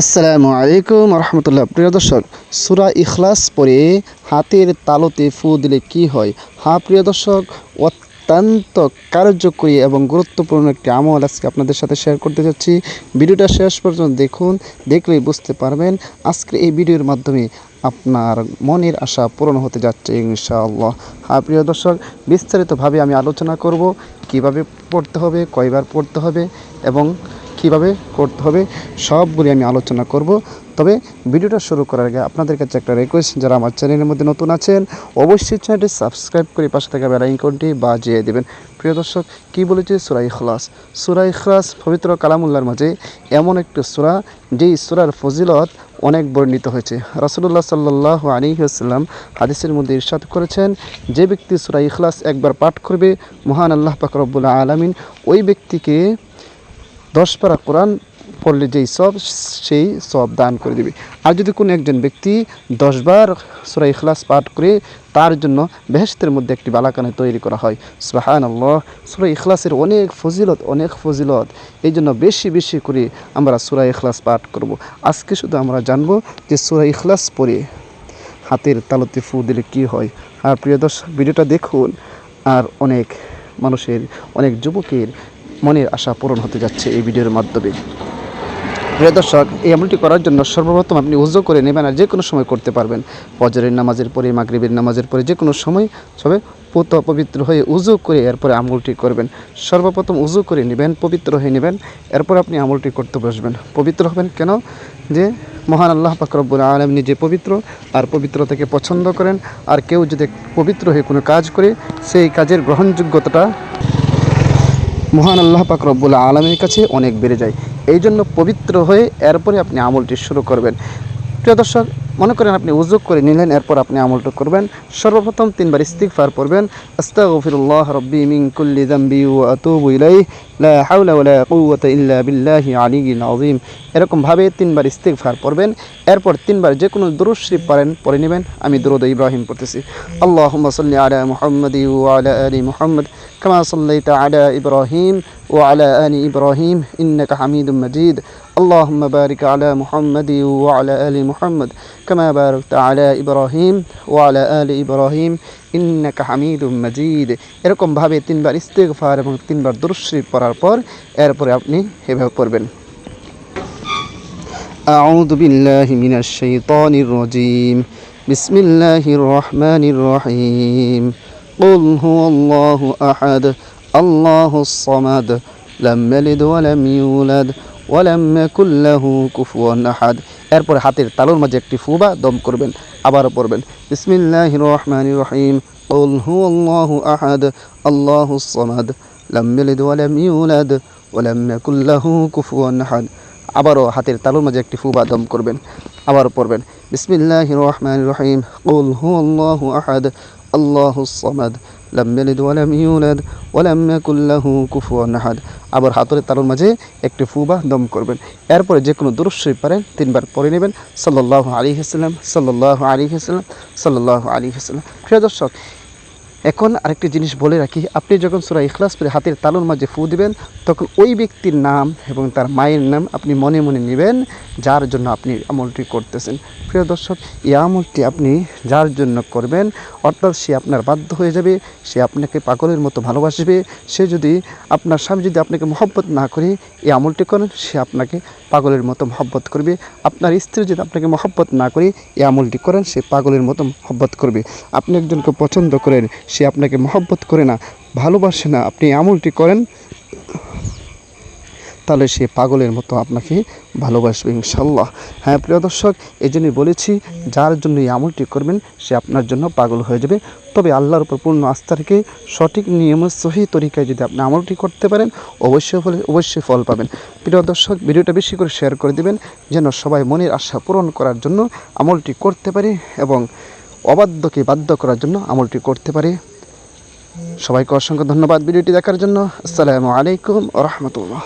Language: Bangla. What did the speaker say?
আসসালামু আলাইকুম রহমতুল্লাহ। প্রিয় দর্শক, সূরা ইখলাস পড়ে হাতের তালুতে ফু দিলে কি হয়? হ্যাঁ প্রিয় দর্শক, অত্যন্ত কার্যকরী এবং গুরুত্বপূর্ণ একটি আমল আজকে আপনাদের সাথে শেয়ার করতে যাচ্ছি। ভিডিওটা শেষ পর্যন্ত দেখুন, দেখলেই বুঝতে পারবেন আজকে এই ভিডিওর মাধ্যমে আপনার মনের আশা পূরণ হতে যাচ্ছে ইনশাআল্লাহ। হ্যাঁ প্রিয় দর্শক, বিস্তারিতভাবে আমি আলোচনা করব কিভাবে পড়তে হবে, কয়বার পড়তে হবে এবং কিভাবে করতে হবে সবগুলি আমি আলোচনা করব। তবে ভিডিওটা শুরু করার আগে আপনাদের কাছে একটা রিকোয়েস্ট, যারা আমার চ্যানেলের মধ্যে নতুন আছেন অবশ্যই চ্যানেলটি সাবস্ক্রাইব করে পাশে থাকা বেল আইকনটি বাজিয়ে দেবেন। প্রিয় দর্শক, কী বলেছে সূরা ইখলাস? সূরা ইখলাস পবিত্র কালামুল্লাহর মাঝে এমন একটি সূরা যেই সূরার ফজিলত অনেক বর্ণিত হয়েছে। রাসূলুল্লাহ সাল্লাল্লাহু আলাইহি ওয়াসাল্লাম হাদিসের মধ্যে ইরশাদ করেছেন, যে ব্যক্তি সূরা ইখলাস একবার পাঠ করবে, মহান আল্লাহ পাক রব্বুল আলামিন ওই ব্যক্তিকে 10 পারা কোরআন পড়লে যেই সব, সেই সব দান করে দেবে। আর যদি কোনো একজন ব্যক্তি 10 বার সূরা ইখলাস পাঠ করে, তার জন্য বেহেশতের মধ্যে একটি বালাখানা তৈরি করা হয়। সুবহানাল্লাহ। সূরা ইখলাসের অনেক ফজিলত, এই জন্য বেশি বেশি করে আমরা সূরা ইখলাস পাঠ করব। আজকে শুধু আমরা জানব যে সূরা ইখলাস পড়ে হাতের তালুতে ফু দিলে কী হয়। আর প্রিয় দর্শক, ভিডিওটা দেখুন, আর অনেক মানুষের, অনেক যুবকের মনের আশা পূরণ হতে যাচ্ছে এই ভিডিওর মাধ্যমে। প্রিয় দর্শক, এই আমলটি করার জন্য সর্বপ্রথম আপনি উযু করে নেবেন, আর যে কোনো সময় করতে পারবেন। ফজরের নামাজের পরে, মাগরিবের নামাজের পরে, যে কোনো সময় সবে পবিত্র হয়ে উযু করে এরপরে আমলটি করবেন। সর্বপ্রথম উযু করে নেবেন, পবিত্র হয়ে নেবেন, এরপর আপনি আমলটি করতে বসবেন। পবিত্র হবেন কেন? যে মহান আল্লাহ পাক রব্বুল আলামিন নিজে পবিত্র, আর পবিত্রতাকে পছন্দ করেন। আর কেউ যদি পবিত্র হয়ে কোনো কাজ করে, সেই কাজের গ্রহণযোগ্যতাটা মহান আল্লাহ পাক রব্বুল আলামিনের কাছে অনেক বেড়ে যায়। এই জন্য পবিত্র হয়ে এরপরে আপনি আমলটি শুরু করবেন। প্রিয় দর্শক, মনে করেন আপনি উযু করে নিলেন, এরপর আপনি আমলটা করবেন। সর্বপ্রথম 3 বার ইস্তিগফার পড়বেন। আস্তাগফিরুল্লাহ রাব্বি মিন কুল্লি যামবি ওয়া আতুবু ইলাইহি লা হাওলা ওয়া লা কুওয়াতা ইল্লা বিল্লাহি আলিয়্যিল আযীম। এরকমভাবে 3 বার ইস্তিগফার পড়বেন। এরপর 3 বার যে কোনো দুরূদ শরীফ পড়ে নেবেন। আমি দুরূদ ইব্রাহিম পড়তেছি। আল্লাহুম্মা সাল্লি আলা মুহাম্মাদি ওয়া আলা আলি মুহাম্মাদ কামা সাল্লাইতা আলা ইব্রাহিম ওয়া আলা আলি ইব্রাহিম ইন্নাকা হামিদুম মাজিদ। اللهم بارك على محمد وعلى آل محمد كما باركت على إبراهيم وعلى آل إبراهيم إنك حميد مجيد। এরকম ভাবে 3 বার ইস্তিগফার এবং 3 বার দুরূদ শরীফ পড়ার পর এরপরে আপনি এভাবে পড়বেন। আউযু বিল্লাহি মিনাশ শাইতানির রাজীম। বিসমিল্লাহির রহমানির রহিম। কুল হুয়াল্লাহু আহাদ আল্লাহুস সামাদ লাম ইয়ালিদ ওয়া লাম ইউলাদ ওয়ালাম ইয়াকুল লাহু কুফুয়ান আহাদ। এরপর হাতের তালুর মাঝে একটি ফু বা দম করবেন, আবারও পড়বেন বিসমিল্লাহির রহমানির রহিম। কুল হুয়াল্লাহু আহাদ আল্লাহুস সামাদ লাম ইয়ালিদ ওয়া লাম ইউলাদ ওয়ালাম ইয়াকুল লাহু কুফুয়ান আহাদ। আবারও হাতের তালুর মাঝে একটি ফু বা দম করবেন, আবারও পড়বেন বিসমিল্লাহির রহমানির রহিম। কুল হুয়াল্লাহু আহাদ আল্লাহুস সামাদ লাম ইয়ালিদ ওয়া লাম ইউলাদ ওয়ালাম ইয়াকুল লাহু কুফুয়ান আহাদ। আবার হাতের তালুর মাঝে একটি ফু বা দম করবেন। এরপরে যে কোনো দুরূদ শরীফ পারেন 3 বার পড়ে নেবেন। সাল্লাল্লাহু আলাইহি ওয়াসাল্লাম, সাল্লাল্লাহু আলাইহি ওয়াসাল্লাম, সাল্লাল্লাহু আলাইহি ওয়াসাল্লাম। প্রিয় দর্শক, এখন আরেকটি জিনিস বলে রাখি, আপনি যখন সূরা ইখলাস পড়ে হাতের তালুর মাঝে ফু দিবেন, তখন ওই ব্যক্তির নাম এবং তার মায়ের নাম আপনি মনে মনে নেবেন, যার জন্য আপনি আমলটি করতেছেন। প্রিয় দর্শক, এই আমলটি আপনি যার জন্য করবেন, অর্থাৎ সে আপনার বাধ্য হয়ে যাবে, সে আপনাকে পাগলের মতো ভালোবাসবে। সে যদি, আপনার স্বামী যদি আপনাকে মহব্বত না করে এই আমলটি করেন, সে আপনাকে পাগলের মতো মহব্বত করবে। আপনার স্ত্রী যদি আপনাকে মহব্বত না করে এই আমলটি করেন, সে পাগলের মতো মহব্বত করবে। আপনি একজনকে পছন্দ করেন, সে আপনাকে মহব্বত করে না, ভালোবাসে না, আপনি আমলটি করেন, তাহলে সে পাগলের মতো আপনাকে ভালোবাসবে ইনশাআল্লাহ। হ্যাঁ প্রিয় দর্শক, এই জন্যই বলেছি, যার জন্য এই আমলটি করবেন সে আপনার জন্য পাগল হয়ে যাবে। তবে আল্লাহর উপর পূর্ণ আস্থা রেখে সঠিক নিয়ম, সহি তরিকায় যদি আপনি আমলটি করতে পারেন, অবশ্যই ফল পাবেন। প্রিয় দর্শক, ভিডিওটা বেশি করে শেয়ার করে দেবেন, যেন সবাই মনের আশা পূরণ করার জন্য আমলটি করতে পারে এবং অবাধ্যকে বাধ্য করার জন্য আমলটি করতে পারে। সবাইকে অসংখ্য ধন্যবাদ ভিডিওটি দেখার জন্য। আসসালামু আলাইকুম ওয়া রাহমাতুল্লাহ।